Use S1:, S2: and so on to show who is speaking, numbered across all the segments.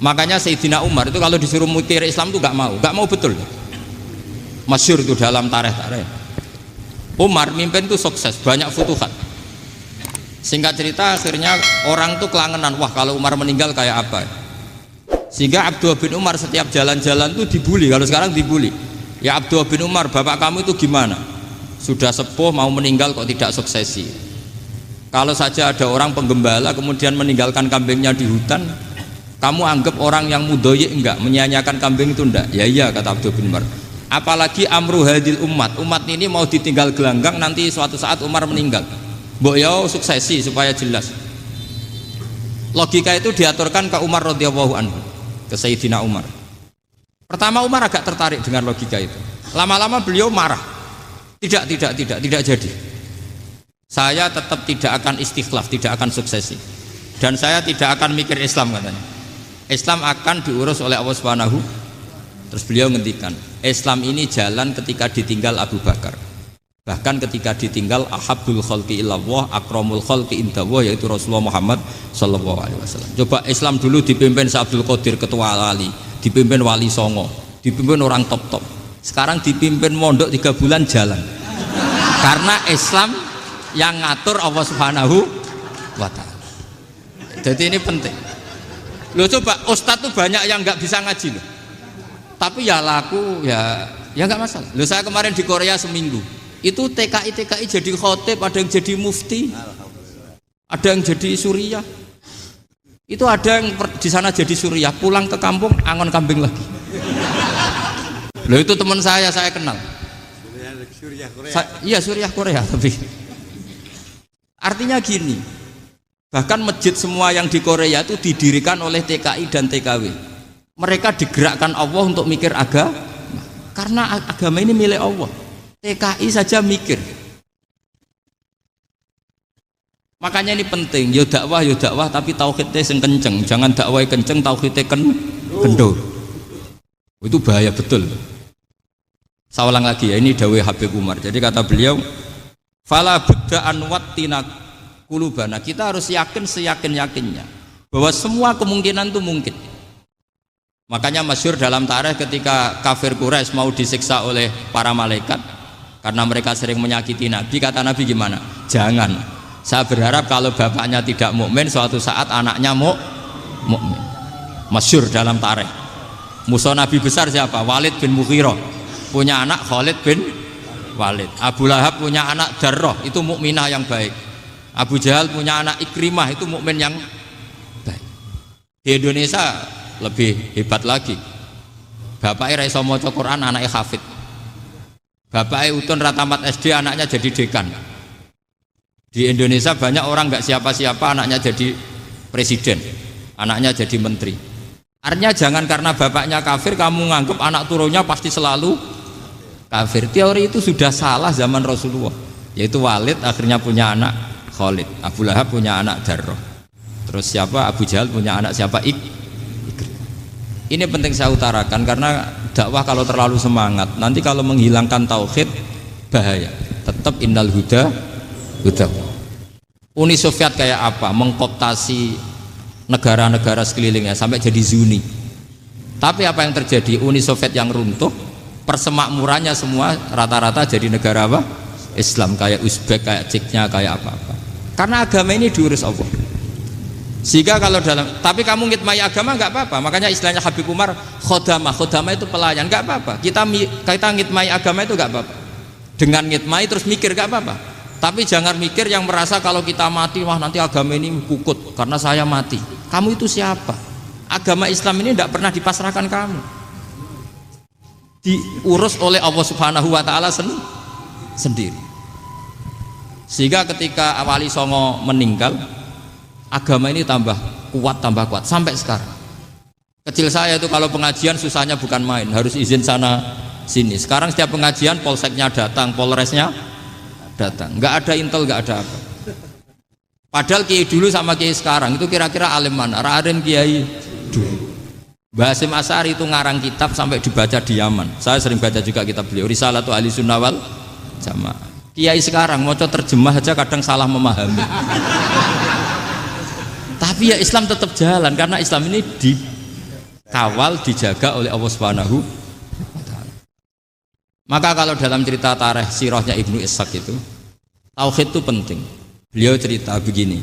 S1: Makanya Sayyidina Umar itu kalau disuruh mikir Islam itu nggak mau betul. Masyhur itu dalam tarikh. Umar mimpin itu sukses, banyak futuhat. Singkat cerita akhirnya orang tuh kelangenan, wah kalau Umar meninggal kayak apa. Sehingga Abdullah bin Umar setiap jalan-jalan tuh dibully, kalau sekarang dibully. Ya Abdullah bin Umar, bapak kamu itu gimana? Sudah sepuh mau meninggal kok tidak suksesi. Kalau saja ada orang penggembala kemudian meninggalkan kambingnya di hutan, kamu anggap orang yang mudoyik enggak, menyanyiakan kambing itu enggak? Ya iya, kata Abdullah bin Umar. Apalagi amru hadil umat ini mau ditinggal gelanggang, nanti suatu saat Umar meninggal. Mbok yo suksesi supaya jelas. Logika itu diaturkan ke Umar radhiyallahu anhu, ke Sayyidina Umar. Pertama Umar agak tertarik dengan logika itu. Lama-lama beliau marah. Tidak jadi. Saya tetap tidak akan istikhlaf, tidak akan suksesi. Dan saya tidak akan mikir Islam, katanya. Islam akan diurus oleh Allah Subhanahu. Terus beliau ngendikan, Islam ini jalan ketika ditinggal Abu Bakar. Bahkan ketika ditinggal ahabbul khalqi illallah, akramul khalqi indallah, yaitu Rasulullah Muhammad sallallahu alaihi wasallam. Coba Islam dulu dipimpin Syekh Abdul Qadir ketua wali, dipimpin Wali Songo, dipimpin orang top-top. Sekarang dipimpin mondok 3 bulan jalan. Karena Islam yang ngatur Allah Subhanahu wa taala. Jadi ini penting. Loh coba ustadz tuh banyak yang nggak bisa ngaji loh. Tapi ya laku ya nggak masalah. Loh saya kemarin di Korea seminggu. Itu TKI jadi khotib, ada yang jadi mufti, ada yang jadi suriah. Itu ada yang di sana jadi suriah, pulang ke kampung angon kambing lagi. Loh itu teman saya kenal. Suriah Korea. Iya suriah Korea tapi. Artinya gini, bahkan masjid semua yang di Korea itu didirikan oleh TKI dan TKW. Mereka digerakkan Allah untuk mikir agama, karena agama ini milik Allah. TKI saja mikir. Makanya ini penting, yo dakwah tapi tauhidnya sing kenceng, jangan dakwah kenceng tauhidnya kendor. Itu bahaya betul. Saya ulang lagi ya, ini dawuh Habib Umar. Jadi kata beliau, fala budda an wattina kulubana, kita harus yakin seyakin-yakinnya bahwa semua kemungkinan itu mungkin. Makanya masyhur dalam tarikh ketika kafir Quraisy mau disiksa oleh para malaikat karena mereka sering menyakiti Nabi, kata Nabi gimana? Jangan. Saya berharap kalau bapaknya tidak mukmin, suatu saat anaknya mukmin. Masyhur dalam tarikh. Musuh Nabi besar siapa? Walid bin Mughirah. Punya anak Khalid bin Walid. Abu Lahab punya anak Darrah, itu mukminah yang baik. Abu Jahal punya anak Ikrimah, itu mukmin yang baik. Di Indonesia lebih hebat lagi. Bapaknya ra iso maca Quran, anaknya hafid. Bapaknya utun ratamat SD, anaknya jadi dekan. Di Indonesia banyak orang nggak siapa-siapa, anaknya jadi presiden, anaknya jadi menteri. Artinya jangan karena bapaknya kafir kamu nganggep anak turunnya pasti selalu kafir. Teori itu sudah salah zaman Rasulullah. Yaitu Walid akhirnya punya anak Khalid, Abu Lahab punya anak Darrah. Terus siapa? Abu Jahal punya anak siapa? Ini penting saya utarakan karena dakwah kalau terlalu semangat, nanti kalau menghilangkan tauhid bahaya. Tetap innal huda. Uni Soviet kayak apa? Mengkooptasi negara-negara sekelilingnya sampai jadi Zuni. Tapi apa yang terjadi? Uni Soviet yang runtuh, persemakmurannya semua rata-rata jadi negara apa? Islam, kayak Uzbek, kayak Ceknya, kayak apa-apa. Karena agama ini diurus Allah. Sehingga kalau tapi kamu ngitmai agama nggak apa-apa. Makanya istilahnya Habib Umar khodamah itu pelayan, nggak apa-apa. Kita ngitmai agama itu nggak apa-apa. Dengan ngitmai terus mikir nggak apa-apa. Tapi jangan mikir yang merasa kalau kita mati, wah nanti agama ini kukut karena saya mati. Kamu itu siapa? Agama Islam ini tidak pernah dipasrahkan kamu. Diurus oleh Allah Subhanahu wa taala sendiri. Sehingga ketika Wali Songo meninggal, agama ini tambah kuat sampai sekarang. Kecil saya itu kalau pengajian susahnya bukan main, harus izin sana sini. Sekarang setiap pengajian polseknya datang, polresnya datang, nggak ada intel, nggak ada apa. Padahal kiai dulu sama kiai sekarang itu kira-kira alim mana? Raden kiai dulu. Mbah Hasyim Asy'ari itu ngarang kitab sampai dibaca di Yaman. Saya sering baca juga kitab beliau, Risalatu Ahli Sunnah wal Jamaah. Kiai sekarang mau terjemah aja kadang salah memahami. Tapi ya Islam tetap jalan karena Islam ini kawal dijaga oleh Allah Subhanahu wa taala. Maka kalau dalam cerita tarikh sirahnya Ibnu Ishaq itu tauhid itu penting. Beliau cerita begini.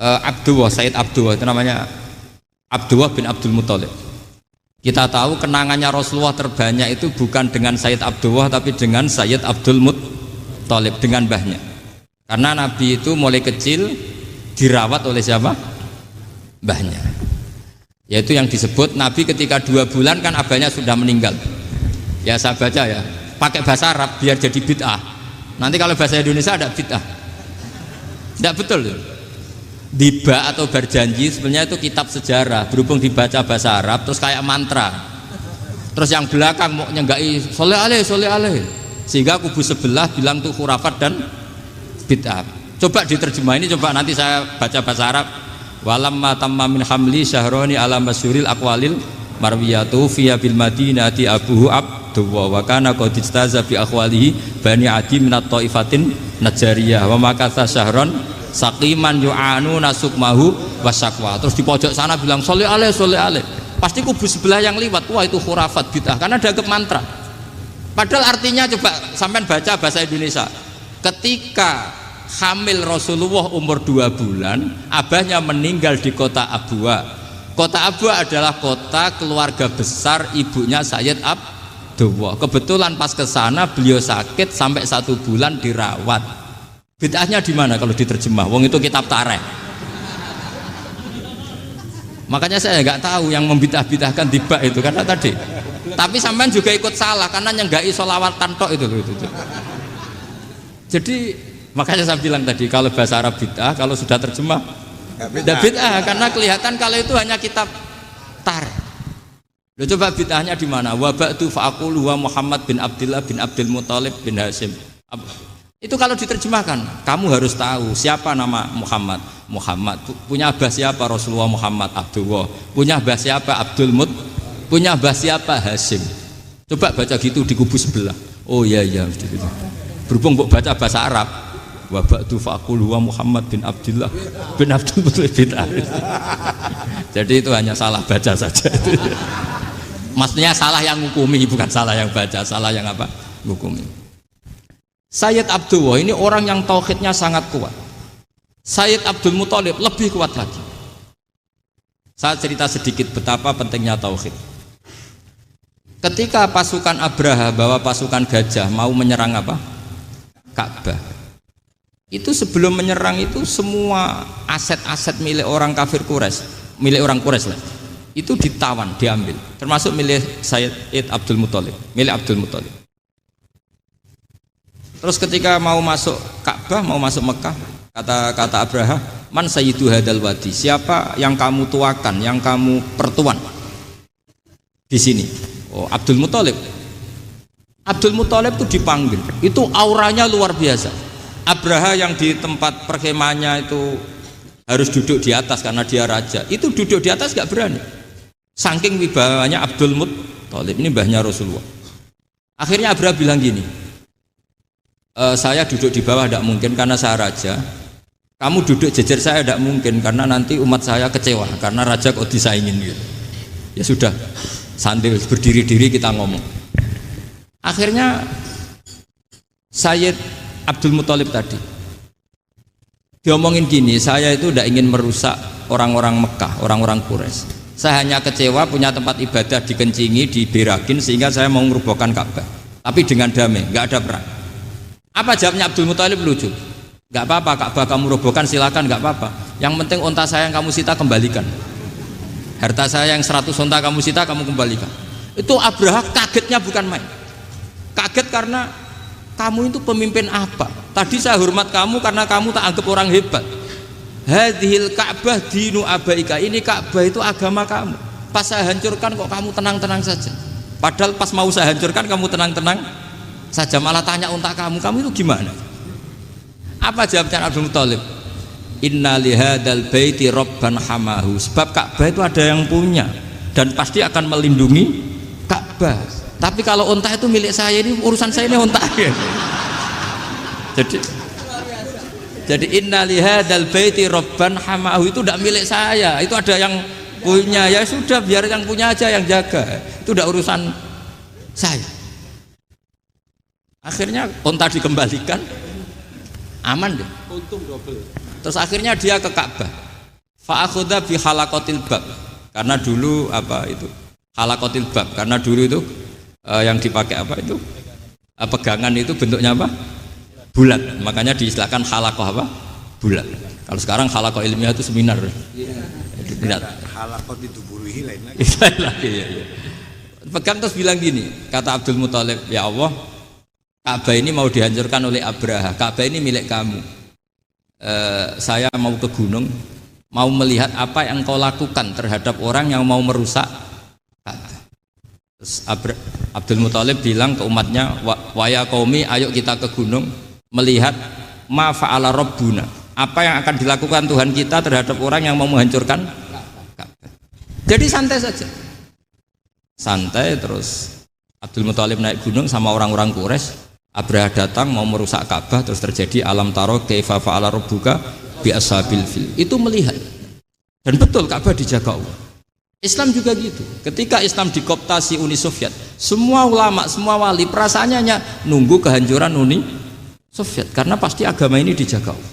S1: Sayyid Abdullah itu namanya Abdullah bin Abdul Muthalib. Kita tahu kenangannya Rasulullah terbanyak itu bukan dengan Sayyid Abdullah tapi dengan Sayyid Abdul Muthalib, dengan mbahnya. Karena Nabi itu mulai kecil dirawat oleh siapa? Mbahnya. Yaitu yang disebut Nabi ketika 2 bulan kan abahnya sudah meninggal. Ya saya baca ya, pakai bahasa Arab biar jadi bid'ah. Nanti kalau bahasa Indonesia ada bid'ah. Tidak betul tuh. Diba atau berjanji sebenarnya itu kitab sejarah, berhubung dibaca bahasa Arab terus kayak mantra. Terus yang belakang mau nyenggai soleh aleh, sehingga kubu sebelah bilang tuh khurafat dan bid'ah. Coba diterjemah ini, coba nanti saya baca bahasa Arab. Walamma tamma min hamli syahroni ala masyuril aqwalil marwiyatu fiya bil madinati abuhu Abdullah wa kana qad istaza bi akhwalihi bani adi minat taifatin najariyah wa makatha syahron saqiman yu'anu nasukmahu wasakwa. Terus di pojok sana bilang soleh aleh, pasti kubu sebelah yang liwat, wah itu khurafat bid'ah karena dianggap mantra. Padahal artinya coba sampean baca bahasa Indonesia. Ketika hamil Rasulullah umur 2 bulan, abahnya meninggal di kota Abwa. Kota Abwa adalah kota keluarga besar ibunya Sayyid Abdullah. Kebetulan pas ke sana beliau sakit sampai 1 bulan dirawat. Bid'ahnya di mana kalau diterjemah? Wong itu kitab tarikh. Makanya saya nggak tahu yang membidah-bidahkan tiba itu karena tadi. Tapi sampean juga ikut salah karena nyenggai sholawat tantok itu. Jadi makanya saya bilang tadi kalau bahasa Arab bid'ah, kalau sudah terjemah bid'ah karena kelihatan kalau itu hanya kitab tarikh. Loh, coba bid'ahnya di mana? Wa ba'du fa'aqulu wa Muhammad bin Abdullah bin Abdul Muthalib bin Hashim. Itu kalau diterjemahkan, kamu harus tahu siapa nama Muhammad. Muhammad punya abah siapa? Rasulullah Muhammad Abdullah. Punya abah siapa? Abdul Mut. Punya abah siapa? Hashim. Coba baca gitu di kubu sebelah. Oh iya gitu. Berhubung baca bahasa Arab. Wa ba'du faqulu wa Muhammad bin Abdullah bin Abdul Muthalib bin Jadi itu hanya salah baca saja. Maksudnya salah yang ngukumi, bukan salah yang baca, salah yang apa? Ngukumi. Sayyid Abdullah ini orang yang tauhidnya sangat kuat. Sayyid Abdul Muthalib lebih kuat lagi. Saya cerita sedikit betapa pentingnya tauhid. Ketika pasukan Abraha bawa pasukan gajah mau menyerang apa? Ka'bah. Itu sebelum menyerang itu semua aset-aset milik orang kafir Quraisy, milik orang Quraisy lah. Itu ditawan, diambil. Termasuk milik Sayyid Abdul Muthalib, milik Abdul Muthalib. Terus ketika mau masuk Ka'bah, mau masuk Mekah, kata Abraha, man sayyidu hadal wadi, siapa yang kamu tuakan, yang kamu pertuan di sini? Oh, Abdul Muthalib. Abdul Muthalib itu dipanggil, itu auranya luar biasa. Abraha yang di tempat perkemahannya itu harus duduk di atas karena dia raja, itu duduk di atas gak berani. Saking wibawanya Abdul Muthalib, ini mbahnya Rasulullah. Akhirnya Abraha bilang gini, saya duduk di bawah tidak mungkin karena saya raja. Kamu duduk jejer saya tidak mungkin karena nanti umat saya kecewa karena raja kok disaingin gitu. Ya sudah, sambil berdiri-diri kita ngomong. Akhirnya Sayyid Abdul Muthalib tadi diomongin gini, saya itu tidak ingin merusak orang-orang Mekah, orang-orang Quraisy. Saya hanya kecewa punya tempat ibadah dikencingi, diberakin sehingga saya mau merubuhkan Ka'bah. Tapi dengan damai, nggak ada perang. Apa jawabnya Abdul Muthalib? Lucu. Gak apa-apa, Ka'bah kamu robohkan silakan, gak apa-apa. Yang penting unta saya yang kamu sita kembalikan. Harta saya yang 100 unta kamu sita kamu kembalikan. Itu Abraha kagetnya bukan main. Kaget karena kamu itu pemimpin apa? Tadi saya hormat kamu karena kamu tak anggap orang hebat. Hadhil Ka'bah dinu abaika, ini Ka'bah itu agama kamu. Pas saya hancurkan kok kamu tenang-tenang saja. Padahal pas mau saya hancurkan kamu tenang-tenang saja, malah tanya unta kamu itu gimana? Apa jawabnya Abdul Muthalib? Inna lihadal baiti robban hamahu, sebab Ka'bah itu ada yang punya dan pasti akan melindungi Ka'bah. Tapi kalau unta itu milik saya, ini urusan saya, ini unta. Jadi inna lihadal baiti robban hamahu itu tidak milik saya, itu ada yang punya ya sudah, biar yang punya aja yang jaga, itu udah urusan saya. Akhirnya onta dikembalikan, aman deh, untung double. Terus akhirnya dia ke Ka'bah, fa'akhudha bi halaqatil bab, karena dulu apa itu halaqatil bab, karena dulu itu yang dipakai apa itu pegangan itu bentuknya apa, bulat, makanya diistilahkan halaqah apa, bulat. Kalau sekarang halaqah ilmiah itu seminar. Tidak.
S2: Halaqah itu buruhi lain lagi.
S1: Ya. Pegang terus bilang gini, kata Abdul Muthalib, ya Allah, Ka'bah ini mau dihancurkan oleh Abraha, Ka'bah ini milik kamu. Saya mau ke gunung, mau melihat apa yang kau lakukan terhadap orang yang mau merusak Ka'bah. Terus Abdul Muthalib bilang ke umatnya, wa ya qaumi, ayo kita ke gunung melihat ma fa'ala rabbuna, apa yang akan dilakukan Tuhan kita terhadap orang yang mau menghancurkan Ka'bah. Jadi santai saja, santai. Terus Abdul Muthalib naik gunung sama orang-orang Quraisy, Abraha datang mau merusak Ka'bah, terus terjadi alam taro kaifa fa'ala rabbuka bi ashabil fil, itu melihat, dan betul Ka'bah dijaga Allah. Islam juga gitu, ketika Islam dikooptasi Uni Soviet, semua ulama, semua wali perasaannya hanya nunggu kehancuran Uni Soviet, karena pasti agama ini dijaga Allah.